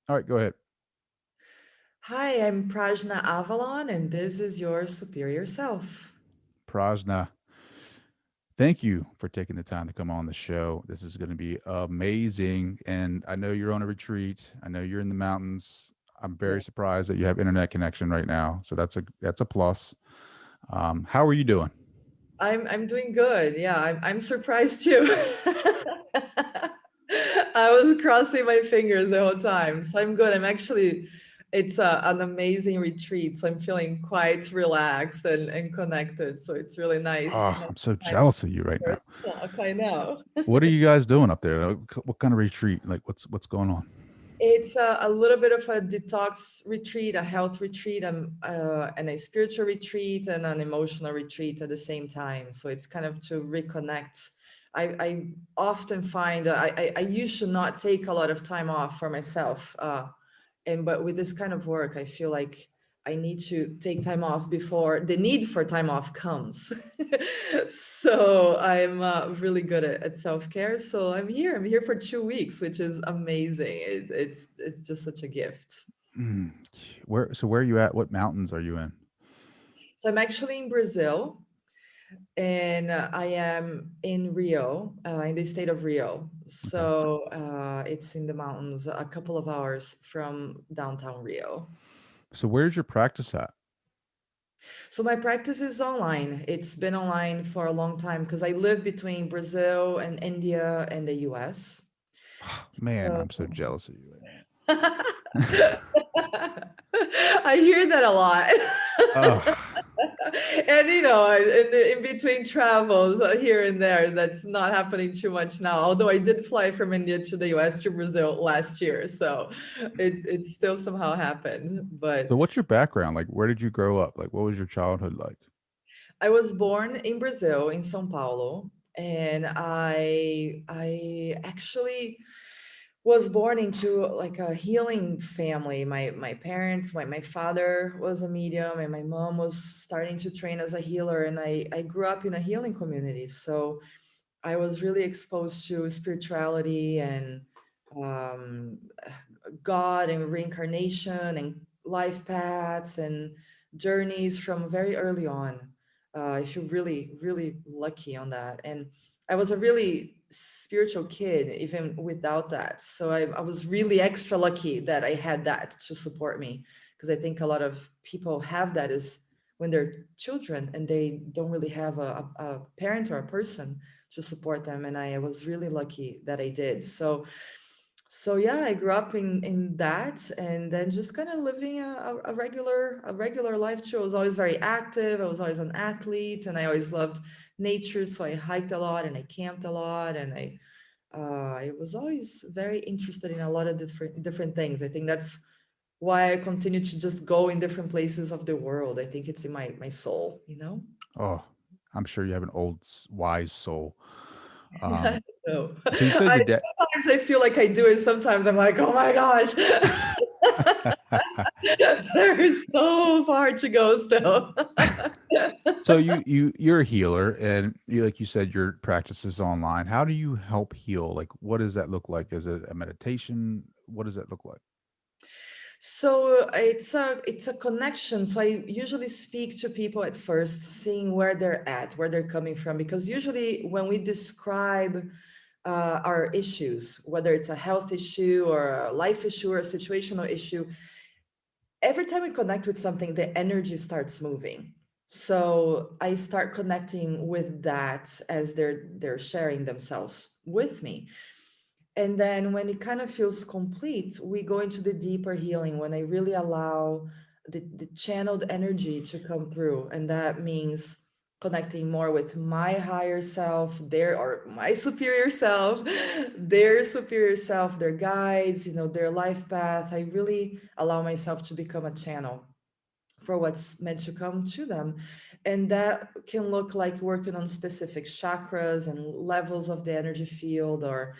All right, go ahead. Hi, I'm Prajna Avalon, and this is your superior self. Prajna, thank you for taking the time to come on the show. This is going to be amazing. And I know you're on a retreat. I know you're in the mountains. I'm Yeah, very surprised that you have internet connection right now. So that's a plus. How are you doing? I'm doing good. Yeah, I'm surprised too. I was crossing my fingers the whole time, so I'm good. It's an amazing retreat, so I'm feeling quite relaxed and connected. So it's really nice. Oh, Nice I'm so time jealous of you right for us now. to talk. I know. What are you guys doing up there? What kind of retreat? Like, what's going on? It's a little bit of a detox retreat, a health retreat, and a spiritual retreat and an emotional retreat at the same time. So it's kind of to reconnect. I often find that I used to not take a lot of time off for myself. But with this kind of work, I feel like I need to take time off before the need for time off comes. So I'm really good at self-care. So I'm here for 2 weeks, which is amazing. It's just such a gift. Mm, where are you at? What mountains are you in? So I'm actually in Brazil, and I am in Rio, in the state of Rio. Okay. So it's in the mountains, a couple of hours from downtown Rio. So where's your practice at? So my practice is online. It's been online for a long time because I live between Brazil and India and the US. Man, So I'm so jealous of you right now. I hear that a lot. Oh, And in between travels here and there, that's not happening too much now. Although I did fly from India to the US to Brazil last year, so it still somehow happened. But so what's your background? Like, where did you grow up? Like, what was your childhood like? I was born in Brazil, in São Paulo, and I actually was born into like a healing family. My parents, my father was a medium, and my mom was starting to train as a healer, and I grew up in a healing community. So I was really exposed to spirituality and um, God and reincarnation and life paths and journeys from very early on. I feel really, really lucky on that. And I was a really spiritual kid, even without that. So I was really extra lucky that I had that to support me. Because I think a lot of people have that is when they're children and they don't really have a parent or a person to support them. And I was really lucky that I did. So yeah, I grew up in that, and then just kind of living a regular life too. I was always very active. I was always an athlete, and I always loved nature. So I hiked a lot and I camped a lot, and I was always very interested in a lot of different things. I think that's why I continue to just go in different places of the world. I think it's in my soul, you know. Oh, I'm sure you have an old wise soul. I Um, know. so you said your dad. Sometimes I feel like I do it. Sometimes I'm like, oh my gosh. There is so far to go still. So you're a healer, and like you said, your practice is online. How do you help heal? Like, what does that look like? Is it a meditation? What does that look like? So it's a connection. So I usually speak to people at first, seeing where they're at, where they're coming from, because usually when we describe our issues, whether it's a health issue or a life issue or a situational issue, every time we connect with something, the energy starts moving. So I start connecting with that as they're sharing themselves with me. And then when it kind of feels complete, we go into the deeper healing when I really allow the channeled energy to come through. And that means connecting more with my higher self, their or my superior self, their superior self, their guides, their life path. I really allow myself to become a channel for what's meant to come to them. And that can look like working on specific chakras and levels of the energy field, or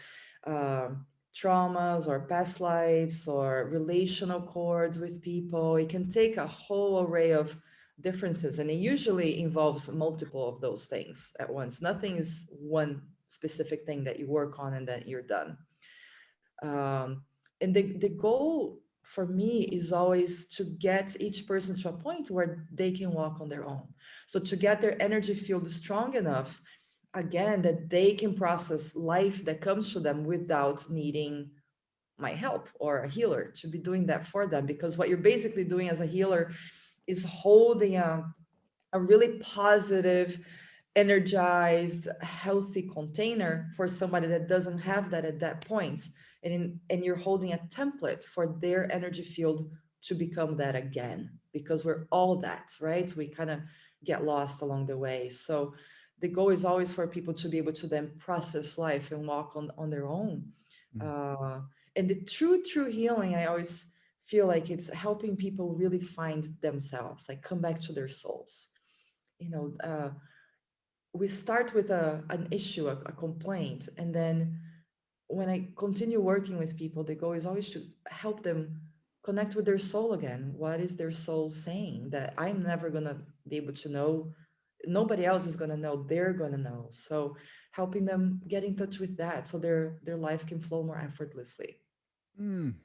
traumas or past lives or relational cords with people. It can take a whole array of differences, and it usually involves multiple of those things at once. Nothing is one specific thing that you work on and then you're done. Um, And the goal for me is always to get each person to a point where they can walk on their own. So to get their energy field strong enough, again, that they can process life that comes to them without needing my help or a healer to be doing that for them. Because what you're basically doing as a healer is holding a really positive, energized, healthy container for somebody that doesn't have that at that point. And you're holding a template for their energy field to become that again, because we're all that, right? We kind of get lost along the way. So the goal is always for people to be able to then process life and walk on their own. Mm. Uh, and the true healing, I always feel like it's helping people really find themselves, like come back to their souls. you know uh, we start with an issue, a complaint, and then when I continue working with people, the goal is always to help them connect with their soul again. What is their soul saying that I'm never going to be able to know? Nobody else is going to know. They're going to know. So helping them get in touch with that so their life can flow more effortlessly. Mm.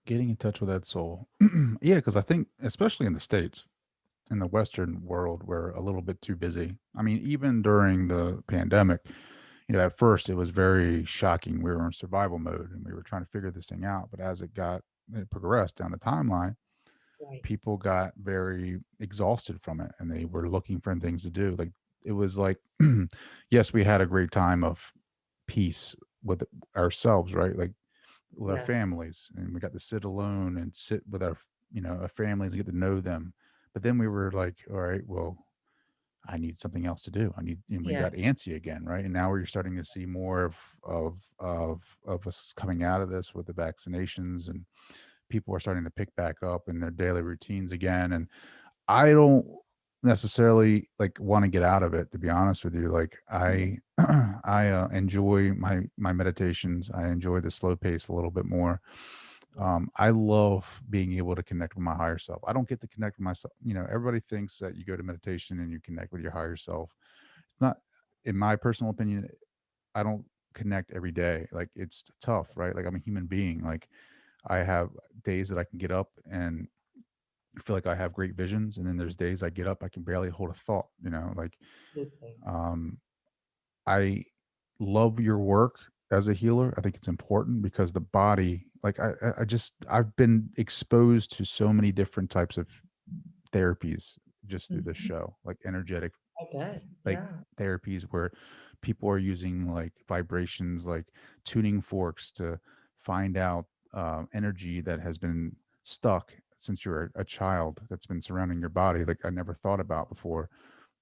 Getting in touch with that soul. Yeah, because I think, especially in the States, in the Western world, we're a little bit too busy. I mean, even during the pandemic, at first it was very shocking. We were in survival mode and we were trying to figure this thing out. But as it progressed down the timeline, Right. people got very exhausted from it and they were looking for things to do. Like, it was like, yes, we had a great time of peace with ourselves, right? Like, with our Yes. families, and we got to sit alone and sit with our families and get to know them. But then we were like, all right, well, I need something else to do. And we got Yes. antsy again, right? And now we're starting to see more of us coming out of this with the vaccinations, and people are starting to pick back up in their daily routines again. And I don't necessarily like want to get out of it, to be honest with you. Like, Mhm. I enjoy my meditations. I enjoy the slow pace a little bit more. Yes. I love being able to connect with my higher self. I don't get to connect with myself. Everybody thinks that you go to meditation and you connect with your higher self. It's not, in my personal opinion. I don't connect every day. Like, it's tough, right? Like, I'm a human being. Like, I have days that I can get up and feel like I have great visions, and then there's days I get up, I can barely hold a thought. Like, Absolutely. um, I love your work as a healer. I think it's important because the body, like, I've been exposed to so many different types of therapies just through this Mhm. show, like energetic, I bet. like, Yeah. therapies where people are using like vibrations, like tuning forks to find out energy that has been stuck since you're a child, that's been surrounding your body, like I never thought about before.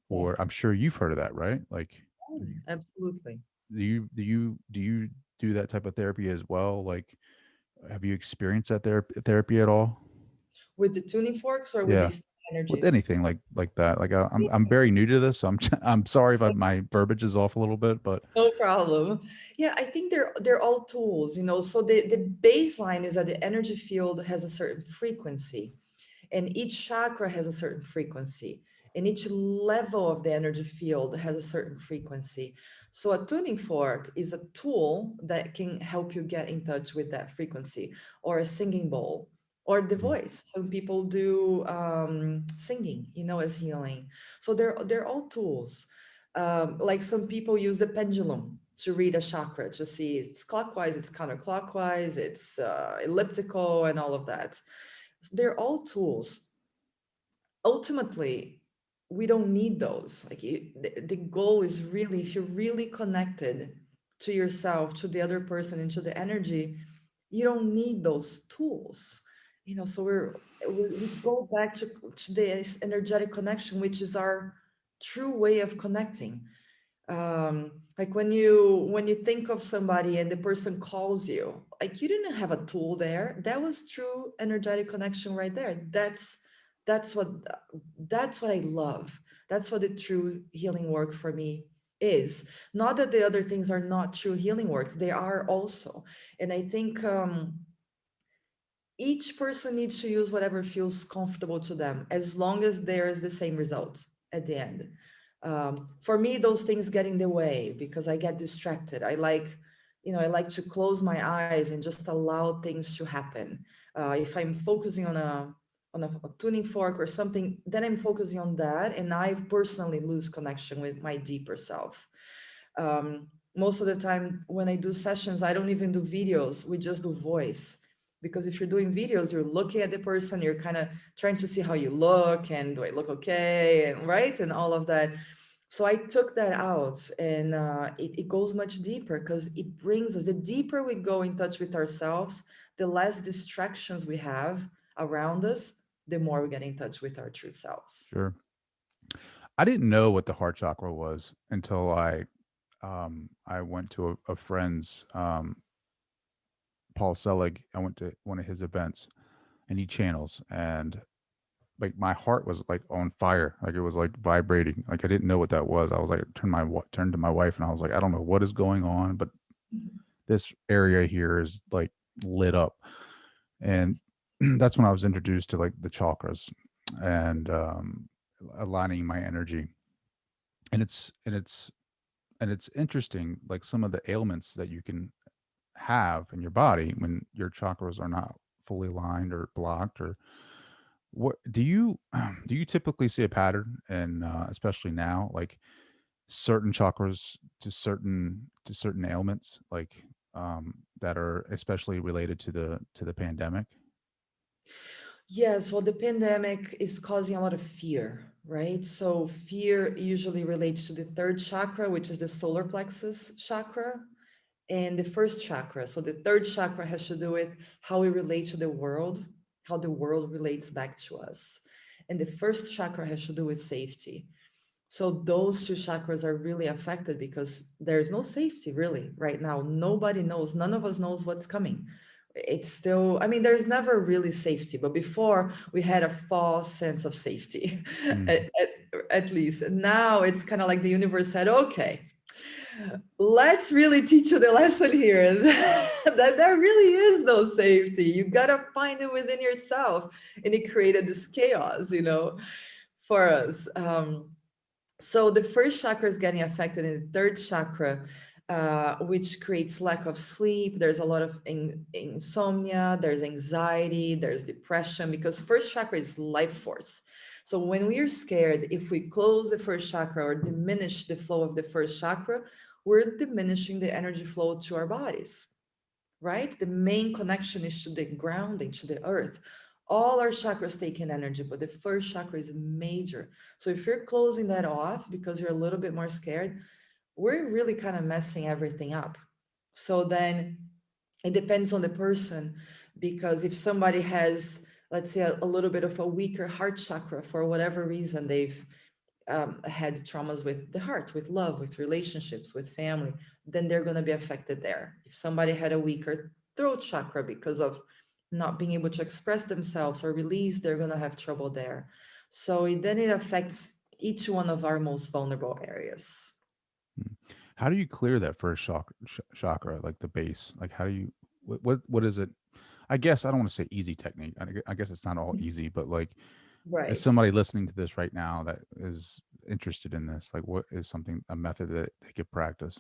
Or I'm Yes. sure you've heard of that, right? Like, Absolutely. do you do that type of therapy as well? Like, have you experienced that therapy at all? With the tuning forks or with Yeah, these with energies? anything like that. Like, I'm very new to this, so I'm sorry if my verbiage is off a little bit, but No problem. Yeah, I think they're all tools, So the baseline is that the energy field has a certain frequency, and each chakra has a certain frequency, and each level of the energy field has a certain frequency. So a tuning fork is a tool that can help you get in touch with that frequency, or a singing bowl, or the Mhm. voice. Some people do singing, as healing. So they're all tools. Like some people use the pendulum to read a chakra, to see it's clockwise, it's counterclockwise, it's elliptical, and all of that. They're all tools. Ultimately, we don't need those. Like the goal is really, if you're really connected to yourself, to the other person, and to the energy, you don't need those tools. So we go back to this energetic connection, which is our true way of connecting. Like when you think of somebody and the person calls you, like you didn't have a tool there. That was true energetic connection right there. That's what I love. That's what the true healing work for me is. Not that the other things are not true healing works, they are also. And I think each person needs to use whatever feels comfortable to them, as long as there is the same result at the end. For me, those things get in the way because I get distracted. I like, I like to close my eyes and just allow things to happen. If I'm focusing on a tuning fork or something, then I'm focusing on that, and I personally lose connection with my deeper self. Most of the time when I do sessions, I don't even do videos. We just do voice. Because if you're doing videos, you're looking at the person, you're kind of trying to see how you look and do I look okay and right and all of that. So I took that out, and it goes much deeper because it brings us, the deeper we go in touch with ourselves, the less distractions we have around us, the more we get in touch with our true selves. Sure. I didn't know what the heart chakra was until I went to a friend's, Paul Selig. I went to one of his events, and he channels, and like my heart was like on fire, like it was like vibrating. Like I didn't know what that was. I was like turned to my wife, and I was like, I don't know what is going on, but this area here is like lit up. And that's when I was introduced to like the chakras and aligning my energy. And it's interesting, like some of the ailments that you can have in your body when your chakras are not fully aligned or blocked. Or what do you do you typically see a pattern, and especially now, like certain chakras to certain ailments, like that are especially related to the pandemic? Yes, well, the pandemic is causing a lot of fear, right? So fear usually relates to the third chakra, which is the solar plexus chakra, and the first chakra. So the third chakra has to do with how we relate to the world, how the world relates back to us. And the first chakra has to do with safety. So those two chakras are really affected because there's no safety really right now. Nobody knows, none of us knows what's coming. It's still, I mean, there's never really safety, but before we had a false sense of safety, Mm, at least. Now it's kind of like the universe said, okay, let's really teach you the lesson here that there really is no safety. You gotta find it within yourself. And it created this chaos, for us. So the first chakra is getting affected in the third chakra, which creates lack of sleep. There's a lot of insomnia, there's anxiety, there's depression, because first chakra is life force. So when we are scared, if we close the first chakra or diminish the flow of the first chakra, we're diminishing the energy flow to our bodies, right? The main connection is to the grounding, to the earth. All our chakras take in energy, but the first chakra is major. So if you're closing that off because you're a little bit more scared, we're really kind of messing everything up. So then it depends on the person, because if somebody has, let's say, a little bit of a weaker heart chakra for whatever reason, they've had traumas with the heart, with love, with relationships, with family, then they're going to be affected there. If somebody had a weaker throat chakra because of not being able to express themselves or release, they're going to have trouble there. So then it affects each one of our most vulnerable areas. mm. How do you clear that first chakra, like the base? Like, how do you, what is it? I guess I don't want to say easy technique. I guess it's not all easy, but like, as Right. somebody listening to this right now that is interested in this, like, what is something, a method that they could practice?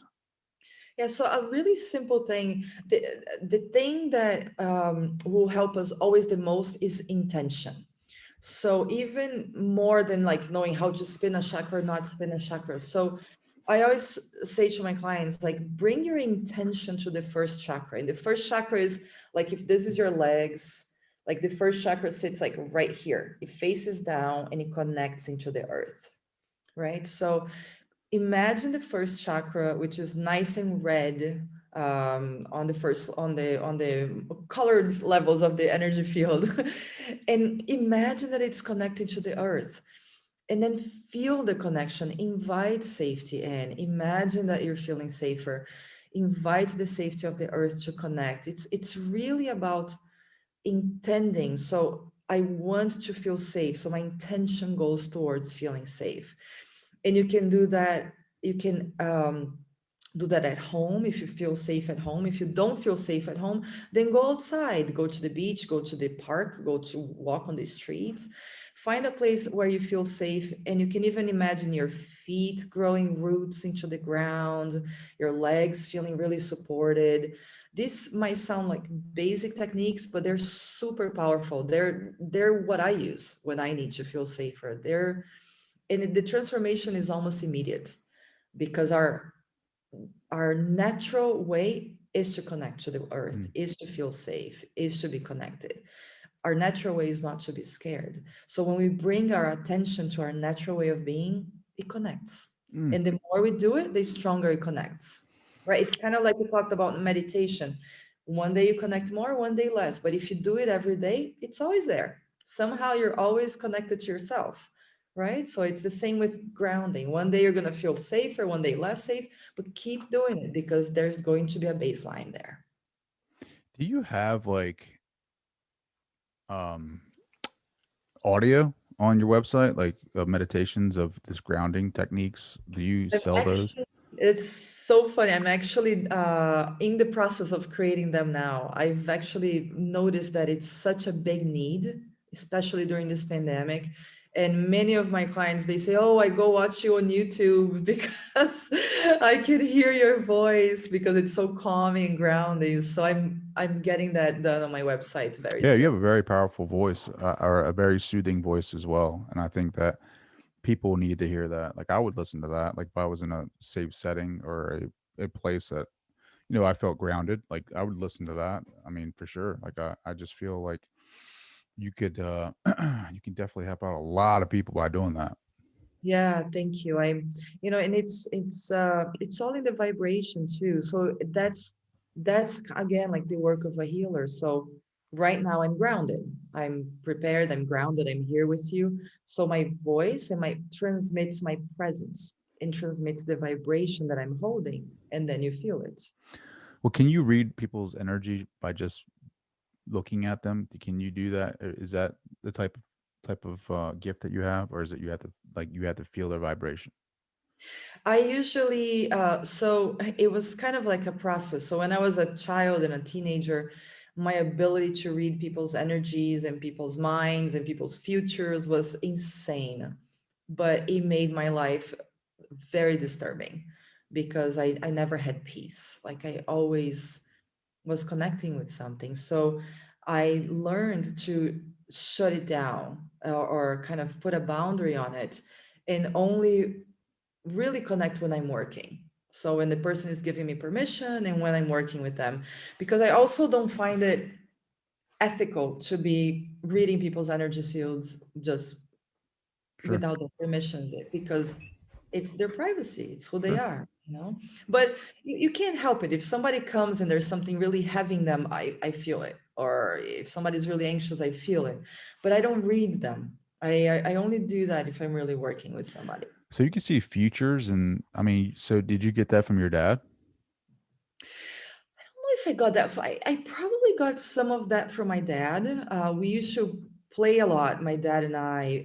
Yeah, so a really simple thing, the thing that will help us always the most is intention. So even more than like knowing how to spin a chakra or not spin a chakra. So I always say to my clients, like, bring your intention to the first chakra. And the first chakra is like, if this is your legs, like the first chakra sits like right here. It faces down and it connects into the earth, right? So imagine the first chakra, which is nice and red, on the first, on the colored levels of the energy field, and imagine that it's connected to the earth, and then feel the connection. Invite safety in. Imagine that you're feeling safer. Invite the safety of the earth to connect. It's really about intending. So I want to feel safe. So my intention goes towards feeling safe. And you can do that. You can do that at home if you feel safe at home. If you don't feel safe at home, then go outside, go to the beach, go to the park, go to walk on the streets. Find a place where you feel safe, and you can even imagine your feet growing roots into the ground, your legs feeling really supported. This might sound like basic techniques, but they're super powerful. They're what I use when I need to feel safer. And the transformation is almost immediate because our natural way is to connect to the earth, Mm, is to feel safe, is to be connected. Our natural way is not to be scared. So when we bring our attention to our natural way of being, it connects. mm, And the more we do it, the stronger it connects. Right? It's kind of like we talked about meditation. One day you connect more, one day less. But if you do it every day, it's always there. Somehow you're always connected to yourself. Right? So it's the same with grounding. One day you're going to feel safer, one day less safe, but keep doing it because there's going to be a baseline there. do you have like um audio on your website, like meditations of this grounding techniques? Do you I'm sell those? actually, it's so funny. I'm actually in the process of creating them now. I've actually noticed that it's such a big need, especially during this pandemic. And many of my clients, they say, "Oh, I go watch you on YouTube because I can hear your voice because it's so calming and grounding." So I'm getting that done on my website very Yeah, you soon. have a very powerful voice, or a very soothing voice as well, and I think that people need to hear that. Like, I would listen to that, like, if I was in a safe setting or a place that, I felt grounded, like, I would listen to that. I mean, for sure. Like, I just feel like you could, you can definitely help out a lot of people by doing that. Yeah, thank you. And it's all in the vibration too. So that's again like the work of a healer. So right now I'm grounded. I'm prepared, I'm grounded, I'm here with you. So my voice and my transmits my presence and transmits the vibration that I'm holding, and then you feel it. Well, can you read people's energy by just looking at them? Can you do that? Is that the type of gift that you have, or is it you have to feel their vibration? I usually, so it was kind of like a process. So when I was a child and a teenager, my ability to read people's energies and people's minds and people's futures was insane. But it made my life very disturbing because I never had peace. Like I always was connecting with something. So I learned to shut it down or kind of put a boundary on it and only really connect when I'm working. So when the person is giving me permission and when I'm working with them, because I also don't find it ethical to be reading people's energy fields just Sure, without their permissions, because it's their privacy, it's who they sure. are. But you can't help it. If somebody comes and there's something really having them, I feel it. Or if somebody's really anxious, I feel it. But I don't read them. I only do that if I'm really working with somebody. So you can see futures, and I mean, so did you get that from your dad? Know if I got that. I probably got some of that from my dad. We used to play a lot, my dad and I,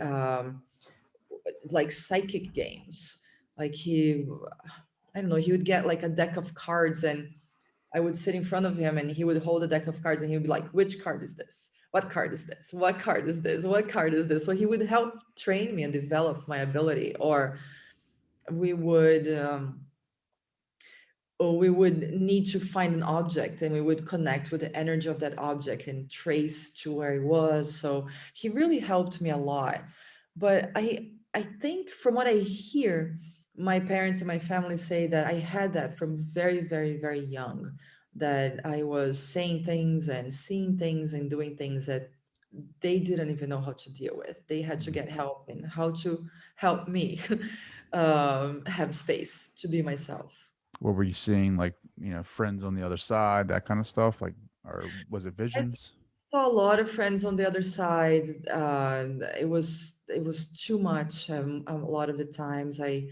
like psychic games. Like I don't know, he would get like a deck of cards and I would sit in front of him and he would hold a deck of cards and he would be like, which card is this? What card is this? What card is this? What card is this? So he would help train me and develop my ability. Or we would, or we would need to find an object and we would connect with the energy of that object and trace to where he was. So he really helped me a lot. But I think from what I hear, my parents and my family say that I had that from very, very, very young, that I was saying things and seeing things and doing things that they didn't even know how to deal with. They had to Mhm. get help in how to help me have space to be myself. What were you seeing? Like, friends on the other side, that kind of stuff? Like, or was it I visions? saw a lot of friends on the other side. It was too much. A lot of the times I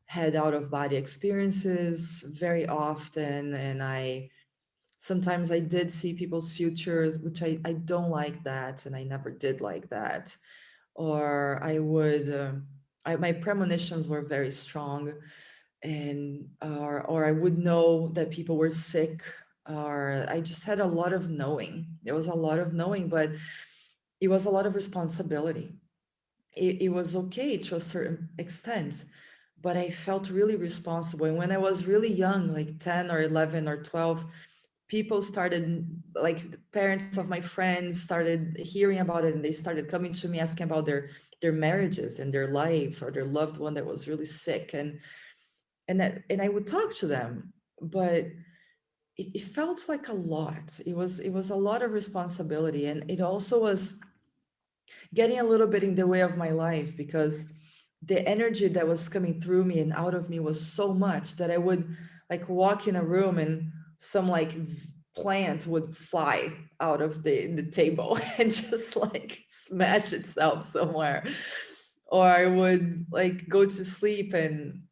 had out of body experiences very often, and I sometimes I did see people's futures, which I don't like that, and I never did like that. Or I would. My premonitions were very strong, and or I would know that people were sick, or I just had a lot of knowing. There was a lot of knowing, but it was a lot of responsibility. it was okay to a certain extent, but I felt really responsible. And when I was really young, like 10 or 11 or 12, people started, like the parents of my friends started hearing about it, and they started coming to me asking about their marriages and their lives, or their loved one that was really sick. And I would talk to them, but it felt like a lot. It was a lot of responsibility, and it also was getting a little bit in the way of my life, because the energy that was coming through me and out of me was so much that I would like walk in a room, and some like plant would fly out of the table and just like smash itself somewhere. Or I would like go to sleep, and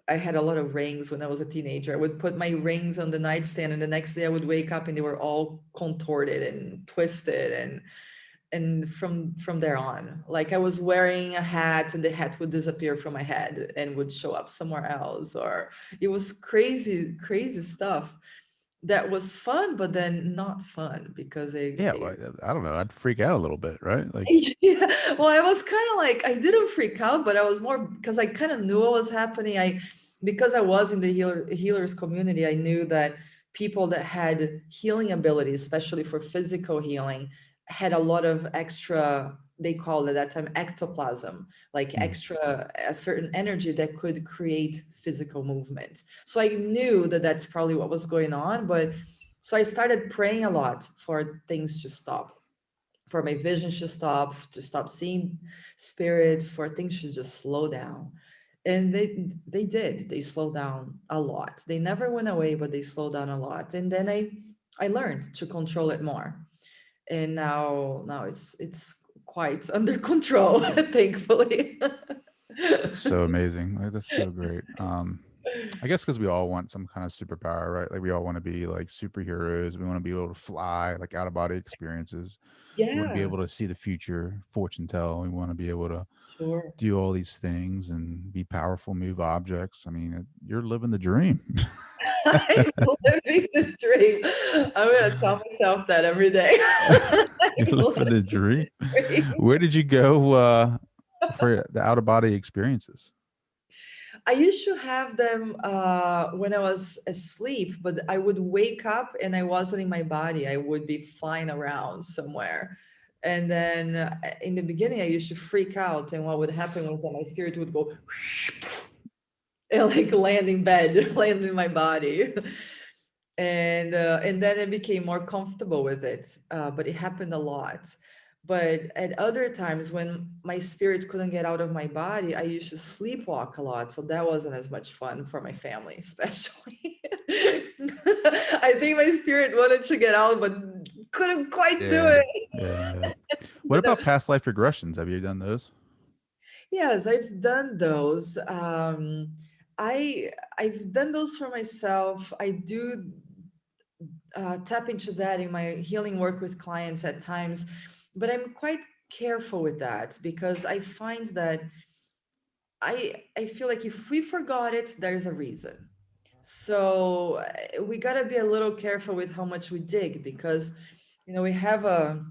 I had a lot of rings when I was a teenager. I would put my rings on the nightstand, and the next day I would wake up and they were all contorted and twisted. And from there on, like I was wearing a hat, and the hat would disappear from my head and would show up somewhere else. Or it was crazy, crazy stuff that was fun, but then not fun, because Yeah, well, I don't know. I'd freak out a little bit, right? Like, yeah, well, I was kind of like, I didn't freak out, but I was more because I kind of knew what was happening. Because I was in the healers community, I knew that people that had healing abilities, especially for physical healing, had a lot of extra, they called it that time ectoplasm, like mm, extra, a certain energy that could create physical movement. So I knew that that's probably what was going on. But so I started praying a lot for things to stop, for my vision to stop seeing spirits, for things to just slow down. And they did. They slowed down a lot. They never went away, but they slowed down a lot. And then I learned to control it more. And now it's quite under control, thankfully. that's so amazing. Like, that's so great. I guess because we all want some kind of superpower, right? Like we all want to be like superheroes. We want to be able to fly, like out of body experiences. We want to be Yeah, able to see the future, fortune tell. We want to be able to sure. do all these things and be powerful, move objects. I mean, you're living the dream. I'm living the dream. I'm gonna tell myself that every day. You're I'm living living the dream. the dream. Where did you go for the out of body experiences? I used to have them when I was asleep, but I would wake up and I wasn't in my body. I would be flying around somewhere. And then in the beginning, I used to freak out. And what would happen was that my spirit would go and like land in bed, land in my body. And then I became more comfortable with it. But it happened a lot. But at other times when my spirit couldn't get out of my body, I used to sleepwalk a lot. So that wasn't as much fun for my family, especially. I think my spirit wanted to get out, but couldn't quite do Yeah, it. yeah. What about past life regressions? Have you done those? Yes, I've done those. I I've done those for myself. I do tap into that in my healing work with clients at times, but I'm quite careful with that, because I find that I feel like if we forgot it, there's a reason. So we got to be a little careful with how much we dig, because we have a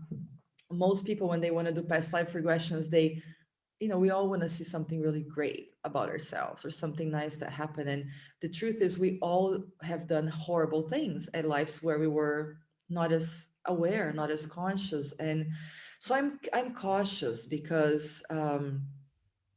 most people, when they want to do past life regressions, they we all want to see something really great about ourselves, or something nice that happened. And the truth is, we all have done horrible things at lives where we were not as aware, not as conscious. And so I'm cautious, because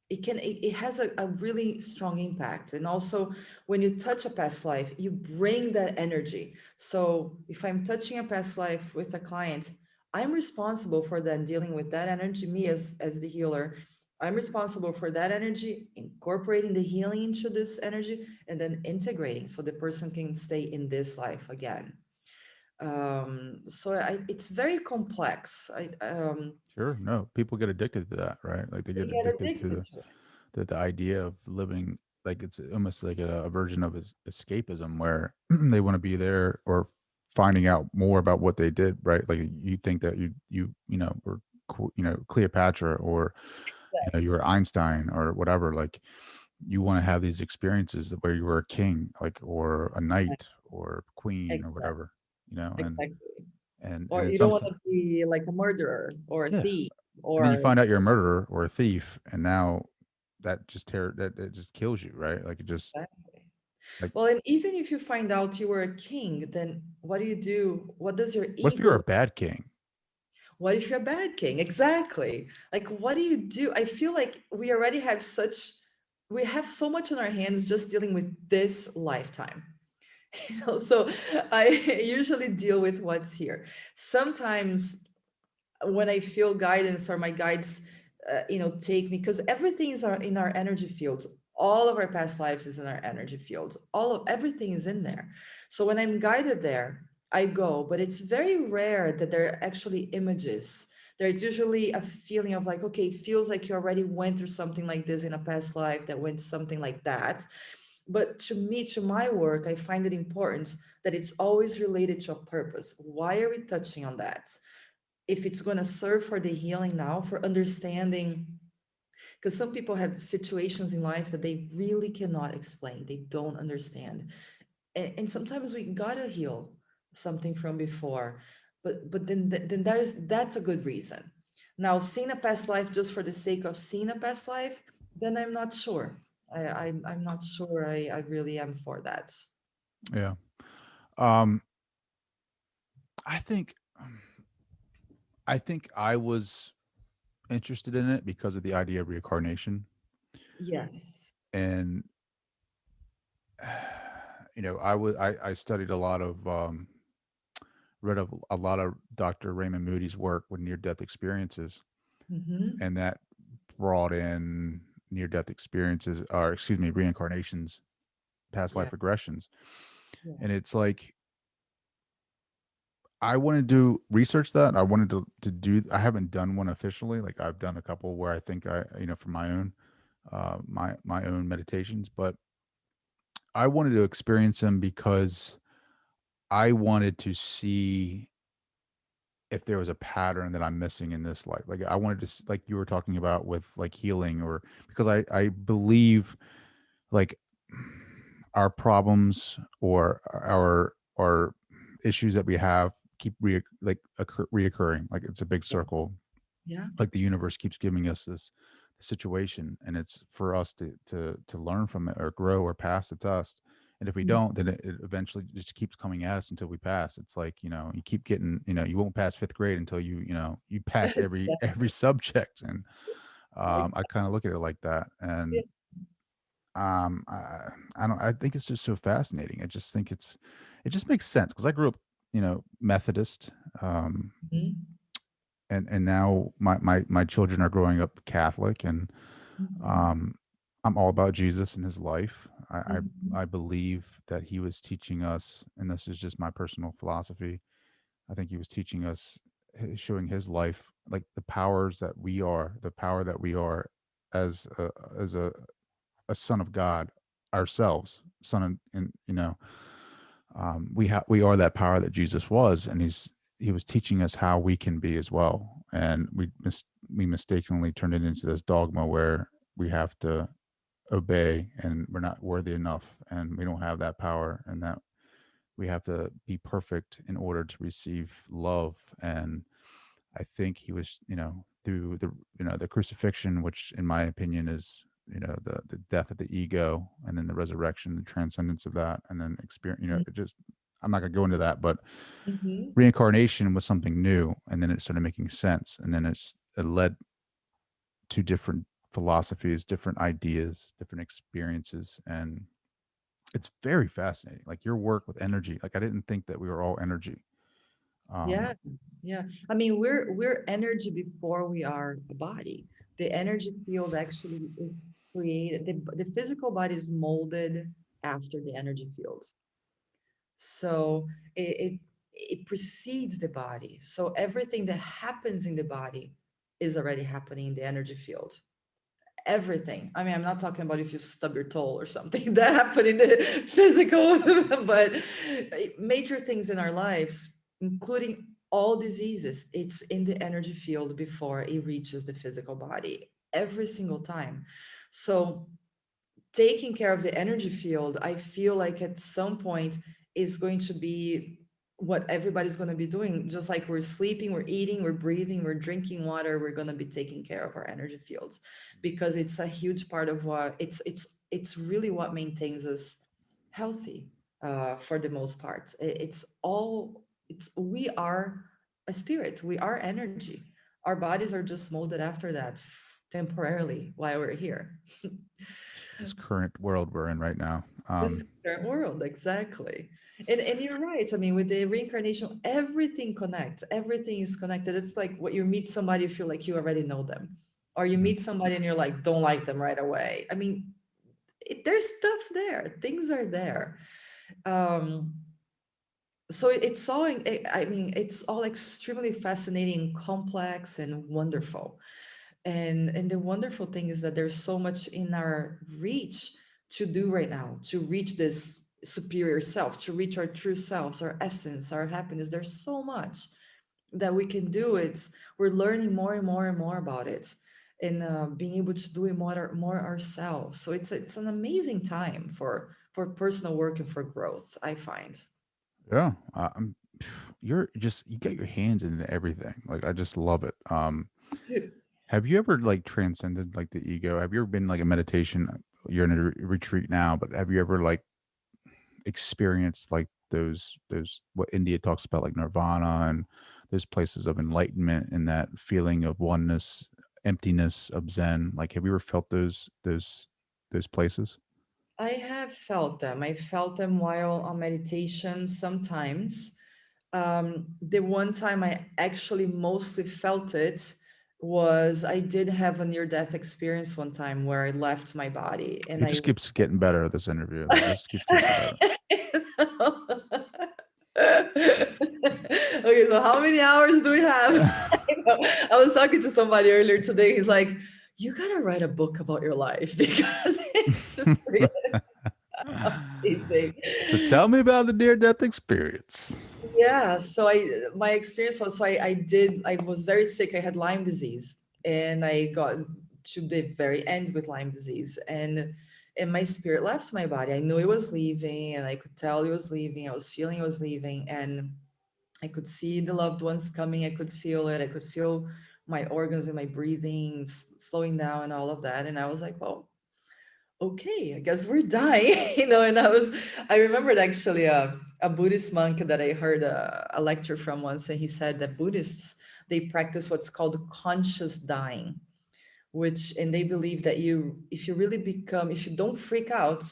it has a really strong impact. And also, when you touch a past life, you bring that energy. So if I'm touching a past life with a client, I'm responsible for them dealing with that energy. Me as the healer, I'm responsible for that energy, incorporating the healing into this energy, and then integrating so the person can stay in this life again. It's very complex. Sure. No, people get addicted to that, right? Like they They get get addicted to addicted to it. the idea of living like it's almost like a version of escapism where they want to be there or finding out more about what they did, right? Like you think that were Cleopatra, or you were Einstein or whatever. Like you want to have these experiences where you were a king, like, or a knight or queen or Exactly. whatever, and Exactly. and Or then you don't want sometimes, to be like a murderer or a yeah, thief. And then you or find out you're a murderer or a thief, and now that it just kills you, right? Like it just exactly. like Well, and even if you find out you were a king, then what do you do? What does your what if you're a ego? bad king? What if you're a bad king? Exactly. Like, what do you do? I feel like we have so much on our hands just dealing with this lifetime. So I usually deal with what's here. Sometimes when I feel guidance or my guides, take me, because everything is in our energy fields. All of our past lives is in our energy fields. All of everything is in there. So when I'm guided there, I go, but it's very rare that there are actually images. There's usually a feeling of like, okay, it feels like you already went through something like this in a past life that went something like that. But to me, to my work, I find it important that it's always related to a purpose. Why are we touching on that? If it's going to serve for the healing now, for understanding, because some people have situations in lives that they really cannot explain, they don't understand, and sometimes we gotta heal something from before, but then that's a good reason. Now, seeing a past life just for the sake of seeing a past life, then I'm not sure. I'm not sure I really am for that. Yeah. Um, I think I think I was interested in it because of the idea of reincarnation, Yes. and I studied a lot of read a lot of Dr. Raymond Moody's work with near death experiences, Mm-hmm. and that brought in near death experiences, or excuse me, reincarnations, past Yeah. life regressions, Yeah. and it's like I wanted to research that. I wanted to do. I haven't done one officially. Like I've done a couple where I think for my own my own meditations, but I wanted to experience them because I wanted to see if there was a pattern that I'm missing in this life. Like I wanted to, like you were talking about with like healing, or because I believe like our problems or our issues that we have keep reoccurring. Like it's a big Yeah. circle. Yeah. Like the universe keeps giving us this situation, and it's for us to learn from it or grow or pass the test. And if we Mhm. don't, then it eventually just keeps coming at us until we pass. It's like, you keep getting, you won't pass fifth grade until you pass every every subject. And I kind of look at it like that. And Yeah. um i I think it's just so fascinating. I just think it just makes sense because I grew up, Methodist. um Mhm. and now my children are growing up Catholic, and Mhm. um I'm all about Jesus and his life. Mhm. I believe that he was teaching us, and this is just my personal philosophy. I think he was teaching us, showing his life, like the power that we are as as a son of God ourselves, son of, and we are that power that Jesus was, and he was teaching us how we can be as well. And we mistakenly turned it into this dogma where we have to obey, and we're not worthy enough, and we don't have that power, and that we have to be perfect in order to receive love. And I think he was, through the crucifixion, which in my opinion is, the death of the ego, and then the resurrection, the transcendence of that, and then experience, it just, I'm not going to go into that, but Mhm. reincarnation was something new, and then it started making sense, and then it led to different philosophies, different ideas, different experiences, and it's very fascinating. Like your work with energy, like I didn't think that we were all energy. Yeah, um yeah. I mean, we're energy before we are a body. The energy field actually is created. The physical body is molded after the energy field. So it precedes the body. So everything that happens in the body is already happening in the energy field. Everything. I mean, I'm not talking about if you stub your toe or something that happened in the physical, but major things in our lives, including all diseases, it's in the energy field before it reaches the physical body every single time. So taking care of the energy field, I feel like at some point is going to be what everybody's going to be doing. Just like we're sleeping, we're eating, we're breathing, we're drinking water, we're going to be taking care of our energy fields, because it's a huge part of what it's really what maintains us healthy, for the most part. It's all, it's, we are a spirit, we are energy. Our bodies are just molded after that, temporarily while we're here. This current world we're in right now. This current world, exactly. And you're right. I mean, with the reincarnation, everything connects. Everything is connected. It's like what, you meet somebody, you feel like you already know them, or you Mhm. meet somebody and you're like, don't like them right away. I mean, there's stuff there. Things are there. Um, so it's all. I mean, it's all extremely fascinating, complex, and wonderful. And the wonderful thing is that there's so much in our reach to do right now, to reach this superior self, to reach our true selves, our essence, our happiness. There's so much that we can do. It's, we're learning more and more and more about it, and being able to do it more ourselves. So it's an amazing time for personal work and for growth, I find. Yeah, you're just you get your hands into everything. Like I just love it. Have you ever like transcended like the ego? Have you ever been like a meditation? You're in a retreat now, but have you ever like experienced like those what India talks about like nirvana and those places of enlightenment and that feeling of oneness, emptiness of Zen? Like, have you ever felt those places? I have felt them. I felt them while on meditation sometimes. The one time I actually mostly felt it was, I did have a near death experience one time where I left my body and It I. just keeps getting better. This interview, it just keeps getting better. Okay, so how many hours do we have? I was talking to somebody earlier today. He's like, you gotta write a book about your life because it's really amazing. So tell me about the near death experience. Yeah, so my experience was, so I was very sick. I had Lyme disease, and I got to the very end with Lyme disease, and my spirit left my body. I knew it was leaving, and I could tell it was leaving. I was feeling it was leaving, and I could see the loved ones coming. I could feel it. I could feel my organs and my breathing slowing down and all of that. And I was like, well, okay, I guess we're dying, And I remembered actually a Buddhist monk that I heard a lecture from once, and he said that Buddhists, they practice what's called conscious dying, which, and they believe that if you really become, if you don't freak out,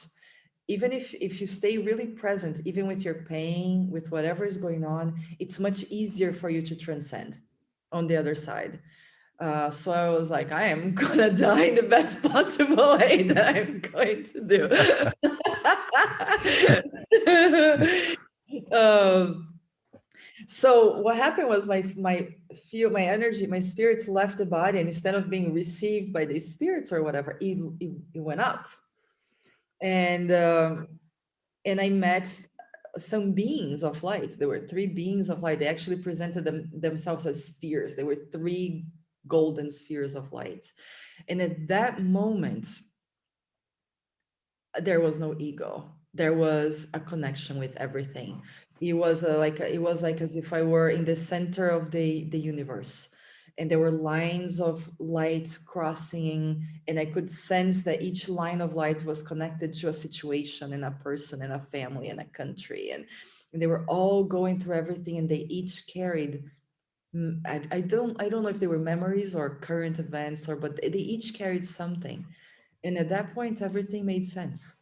even if you stay really present, even with your pain, with whatever is going on, it's much easier for you to transcend on the other side. So I was like, I am gonna die in the best possible way that I'm going to do. um, so what happened was my energy, my spirits left the body, and instead of being received by the spirits or whatever, it went up, and and I met some beings of light. There were three beings of light. They actually presented themselves as spheres. They were three golden spheres of light. And at that moment, there was no ego. There was a connection with everything. It was like as if I were in the center of the universe, and there were lines of light crossing, and I could sense that each line of light was connected to a situation and a person and a family and a country, and they were all going through everything, and they each carried. I don't know if they were memories or current events, or but they each carried something, and at that point everything made sense.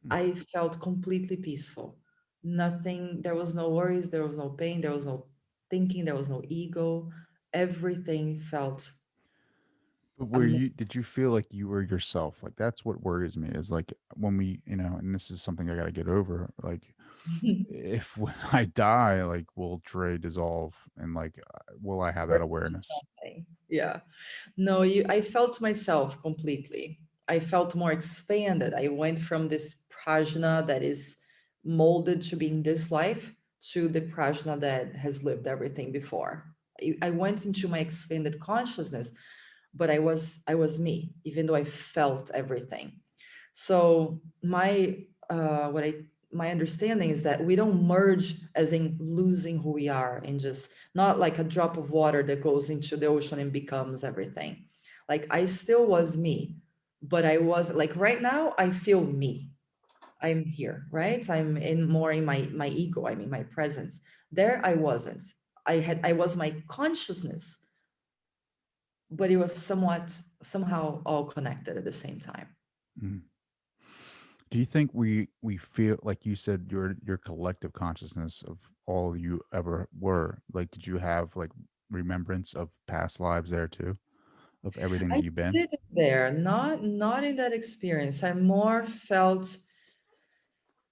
I felt completely peaceful. Nothing, there was no worries, there was no pain, there was no thinking, there was no ego. Everything felt But were amazing. you did you feel like you were yourself? Like that's what worries me is like when we, and this is something I got to get over. Like if when I die, like will Dre dissolve and like will I have that awareness? Yeah. No, I felt myself completely. I felt more expanded. I went from this Prajna that is molded to being this life to the Prajna that has lived everything before. I went into my expanded consciousness, but I was me, even though I felt everything. So my what I my understanding is that we don't merge as in losing who we are and just not like a drop of water that goes into the ocean and becomes everything. Like I still was me, but I was like right now I feel me. I'm here, right? I'm in more in my ego, I'm in my presence. There I wasn't. I was my consciousness, but it was somewhat somehow all connected at the same time. Mhm. Do you think we feel like you said your collective consciousness of all you ever were? Like, did you have like remembrance of past lives there too, of everything that I you've been? did it there, not in that experience. I more felt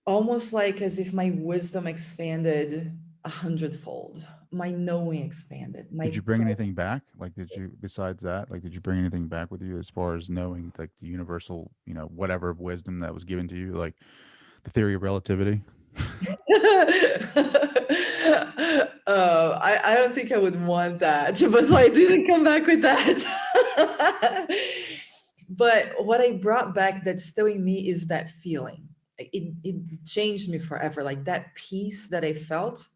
almost like as if my wisdom expanded 100-fold, my knowing expanded, my Did you bring anything back? Like, did you besides that? Like, did you bring anything back with you as far as knowing like the universal, whatever wisdom that was given to you, like the theory of relativity? I don't think I would want that, but so I didn't come back with that. But what I brought back that's still in me is that feeling. It changed me forever. Like that peace that I felt,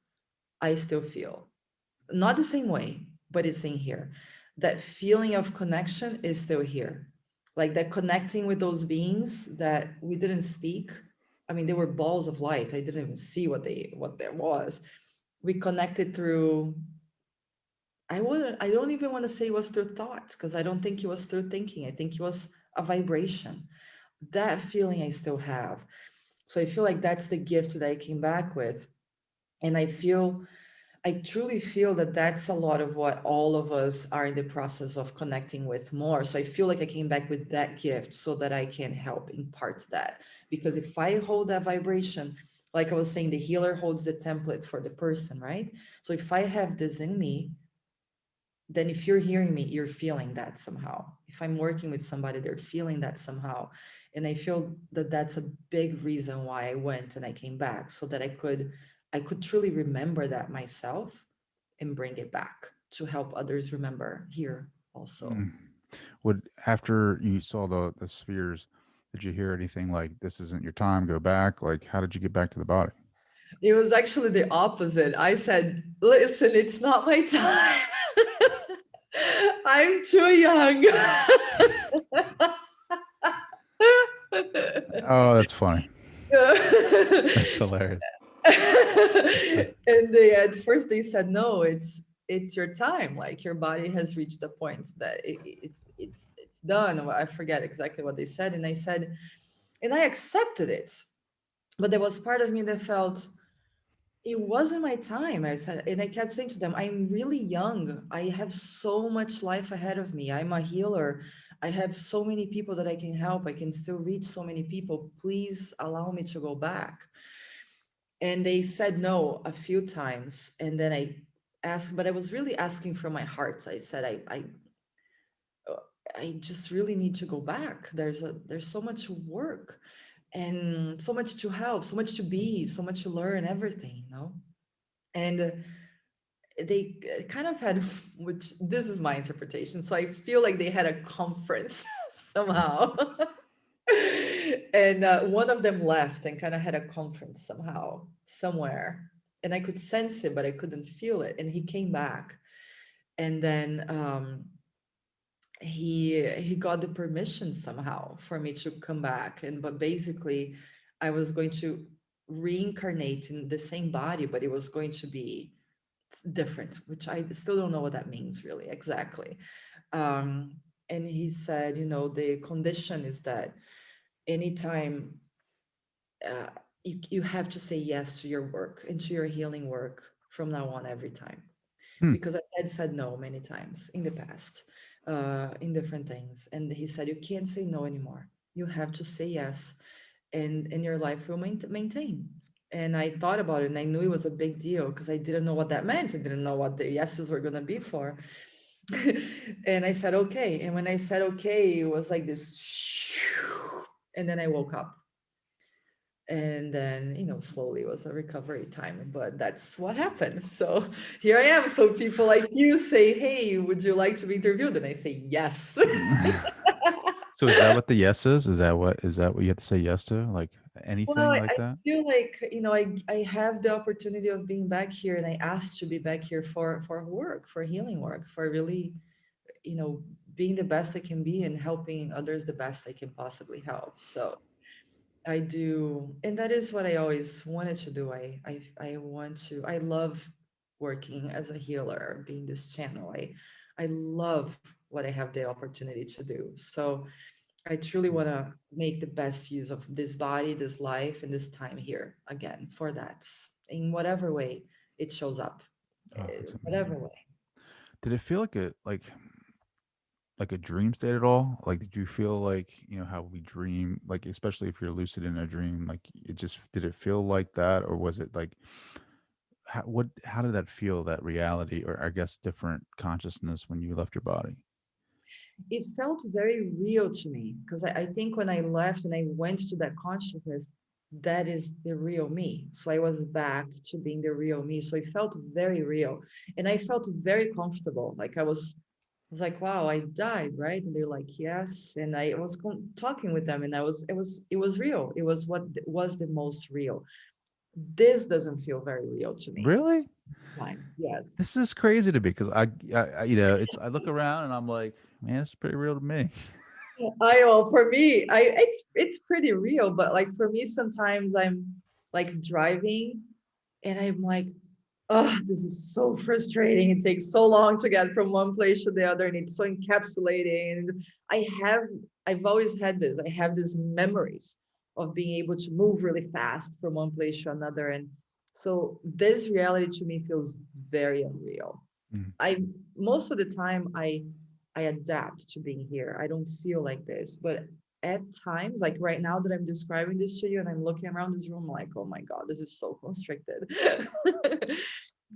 I still feel. Not the same way, but it's in here. That feeling of connection is still here. Like that connecting with those beings that we didn't speak. I mean, they were balls of light. I didn't even see what there was. We connected through, I don't even want to say it was through thoughts, because I don't think it was through thinking. I think it was a vibration. That feeling I still have. So I feel like that's the gift that I came back with. And I truly feel that that's a lot of what all of us are in the process of connecting with more. So I feel like I came back with that gift so that I can help impart that. Because if I hold that vibration, like I was saying, the healer holds the template for the person, right? So if I have this in me, then if you're hearing me, you're feeling that somehow. If I'm working with somebody, they're feeling that somehow. And I feel that that's a big reason why I went and I came back, so that I could truly remember that myself and bring it back to help others remember here also. Mm. Would after you saw the spheres, did you hear anything like "This isn't your time, go back"? Like, how did you get back to the body? It was actually the opposite. I said, listen, it's not my time. I'm too young. Oh, that's funny. That's hilarious. And they at first they said no, it's your time, like your body has reached the point that it's done. I forget exactly what they said, and I said, and I accepted it, but there was part of me that felt it wasn't my time. I said, and I kept saying to them, I'm really young, I have so much life ahead of me, I'm a healer, I have so many people that I can help, I can still reach so many people, please allow me to go back. And they said no a few times, and then I asked, but I was really asking from my heart. I said uh, I just really need to go back. There's so much work and so much to help, so much to be, so much to learn, everything. And they kind of had, which this is my interpretation, so I feel like they had a conference somehow. And one of them left and kind of had a conference somehow somewhere, and I could sense it but I couldn't feel it, and he came back. And then he got the permission somehow for me to come back, and but basically I was going to reincarnate in the same body, but it was going to be different, which I still don't know what that means really exactly. um and he said, the condition is that anytime, uh, you have to say yes to your work and to your healing work from now on every time, Hmm. because I had said no many times in the past, in different things, and he said you can't say no anymore, you have to say yes, and your life will maintain. And I thought about it, and I knew it was a big deal because I didn't know what that meant. I didn't know what the yeses were going to be for. And I said okay, and when I said okay, it was like this and then I woke up, and then slowly was a recovery time, but that's what happened. So here I am. So people like you say, hey, would you like to be interviewed, and I say yes. So is that what the yes is? Is that what you have to say yes to? Like, Anything Well, like I that? feel like, I have the opportunity of being back here, and I asked to be back here for work, for healing work, for really, being the best I can be and helping others the best I can possibly help. So I do, and that is what I always wanted to do. I love working as a healer, being this channel. I love what I have the opportunity to do. So I truly Mm. want to make the best use of this body, this life, and this time here again for that, in whatever way it shows up, Oh, that's whatever amazing. way. Did it feel like a dream state at all? Like, did you feel like, how we dream, like, especially if you're lucid in a dream, like, it just, did it feel like that? Or was it like, how did that feel, that reality, or I guess different consciousness when you left your body? It felt very real to me because I think when I left and I went to that consciousness, that is the real me. So I was back to being the real me. So it felt very real. And I felt very comfortable. Like I was like, wow, I died, right? And they're like, yes. And I was talking with them, and it was real. It was what was the most real. This doesn't feel very real to me Really? sometimes. Yes. This is crazy to me because it's, I look around and I'm like, man, it's pretty real to me. For me, it's pretty real, but like for me, sometimes I'm like driving and I'm like, oh, this is so frustrating. It takes so long to get from one place to the other, and it's so encapsulating. And I have, I've always had this. I have these memories of being able to move really fast from one place to another. And so this reality to me feels very unreal. Mm. I most of the time I adapt to being here. I don't feel like this, but at times, like right now that I'm describing this to you and I'm looking around this room, like, oh my God, this is so constricted.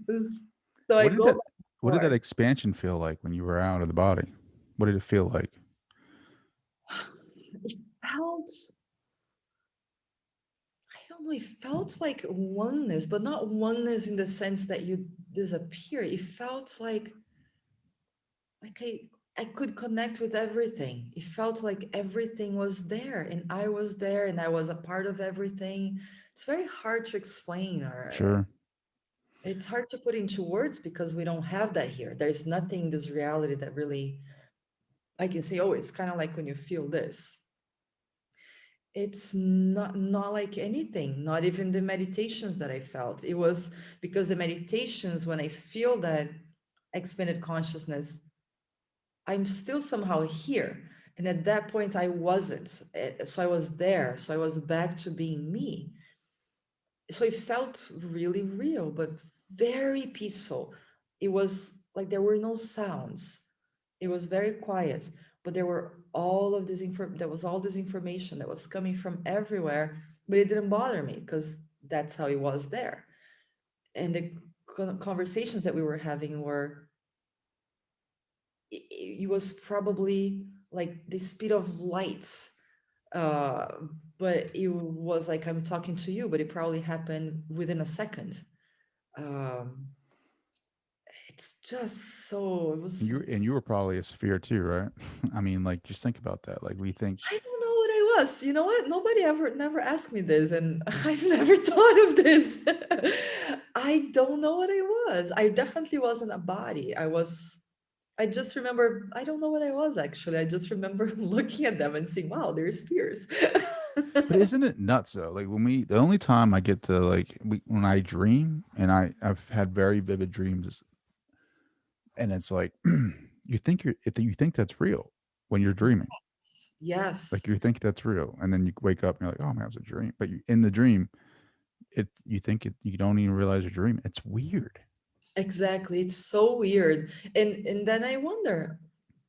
This- so I What did go that back and what did that forth. expansion feel like when you were out of the body? What did it feel like? It felt, I don't know, it felt like oneness, but not oneness in the sense that you disappear. It felt like I could connect with everything. It felt like everything was there and I was there and I was a part of everything. It's very hard to explain, or Sure. it's hard to put into words because we don't have that here. There's nothing in this reality that really I can say, oh, it's kind of like when you feel this. It's not like anything, not even the meditations that I felt. It was because the meditations, when I feel that expanded consciousness, I'm still somehow here. And at that point, I wasn't. So I was there. So I was back to being me. So it felt really real, but very peaceful. It was like there were no sounds. It was very quiet, but there were all of this there was all this information that was coming from everywhere, but it didn't bother me because that's how it was there. And the conversations that we were having were it was probably like the speed of light, uh but it was like I'm talking to you, but it probably happened within a second. um it's just so it And was you were probably a sphere too, right? I mean, like, just think about that. Like, we think I don't know what I was. You know what? Nobody ever never asked me this, and I've never thought of this. I don't know what I was. I definitely wasn't a body. I just remember, I don't know what I was actually. I just remember looking at them and saying, wow, they're spears. but isn't it nuts though? Like, the only time I get to, like, when I dream, and I've had very vivid dreams, and it's like, if you think that's real when you're dreaming. Like, Yes, you think that's real, and then you wake up and you're like, "Oh man, it was a dream." But in the dream, you think you don't even realize you're dreaming. It's weird. exactly. It's so weird. And then I wonder,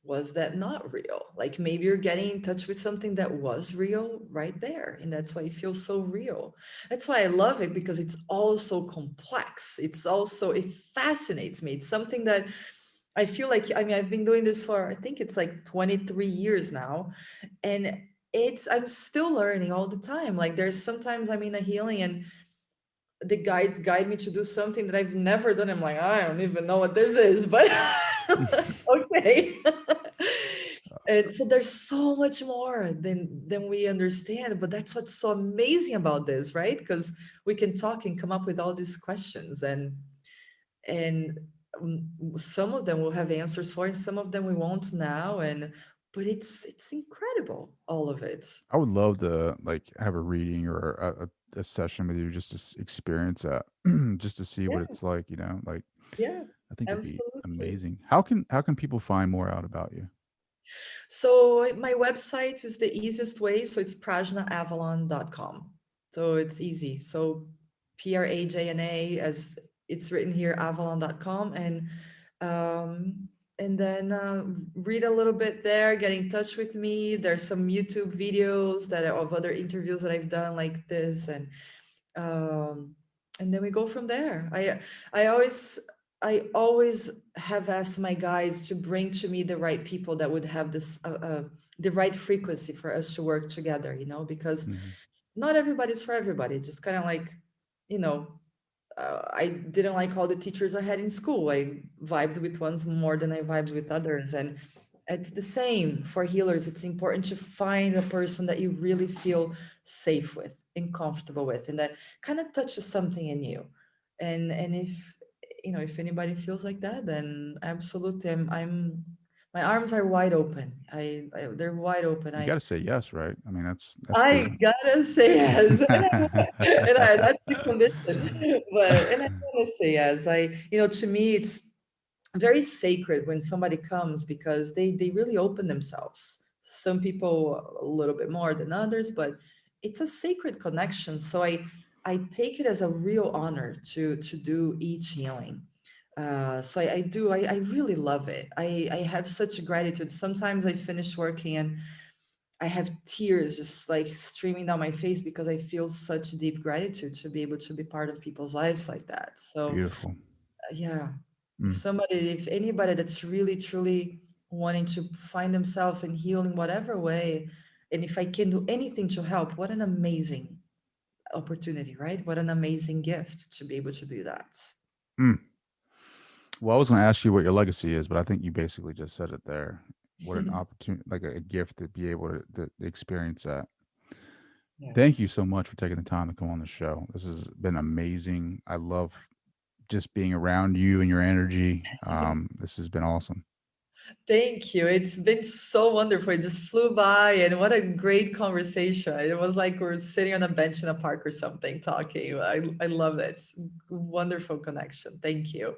was that not real? Like maybe you're getting in touch with something that was real right there. And that's why it feels so real. That's why I love it, because it's also complex. It's also, it fascinates me. It's something that I feel like, I mean, I've been doing this for, I think it's like 23 years now. And I'm still learning all the time. Like there's sometimes I'm in a healing and the guides guide me to do something that I've never done. I'm like, I don't even know what this is, but okay. And so there's so much more than we understand, but that's what's so amazing about this, right? Because we can talk and come up with all these questions, and some of them will have answers for, and some of them we won't now. And but it's incredible, all of it. I would love to like have a reading or a session with you just to experience that, just to see what Yeah, it's like. Like yeah, I think it'd be absolutely. amazing. How can people find more out about you? So my website is the easiest way. So it's prajnaavalon.com. So it's easy. So Prajna, as it's written here, avalon.com. Um, and then read a little bit there, get in touch with me. There's some YouTube videos that are of other interviews that I've done like this. Um, and then we go from there. I always I always have asked my guys to bring to me the right people that would have this the right frequency for us to work together, because Mhm. not everybody's for everybody. Just kind of like, you know, I didn't like all the teachers I had in school. I vibed with ones more than I vibed with others. And it's the same for healers. It's important to find a person that you really feel safe with and comfortable with, and that kind of touches something in you. And if anybody feels like that, then absolutely, my arms are wide open. They're wide open. You got to say yes, right? I mean, that's I the. gotta say yes, that's the condition. And I wanna say yes. To me, it's very sacred when somebody comes because they really open themselves. Some people a little bit more than others, but it's a sacred connection. So I take it as a real honor to do each healing. So I do. I really love it. I have such gratitude. Sometimes I finish working and I have tears just like streaming down my face because I feel such deep gratitude to be able to be part of people's lives like that. So, Beautiful. yeah, Mm. if anybody that's really truly wanting to find themselves and heal in whatever way, and if I can do anything to help, what an amazing opportunity, right? What an amazing gift to be able to do that. Mm. Well, I was going to ask you what your legacy is, but I think you basically just said it there. What an opportunity, like a gift to be able to experience that. Thank you Yes. so much for taking the time to come on the show. This has been amazing. I love just being around you and your energy. This has been awesome. Thank you. It's been so wonderful. It just flew by, and what a great conversation. It was like we're sitting on a bench in a park or something talking. I love it. Wonderful connection. Thank you.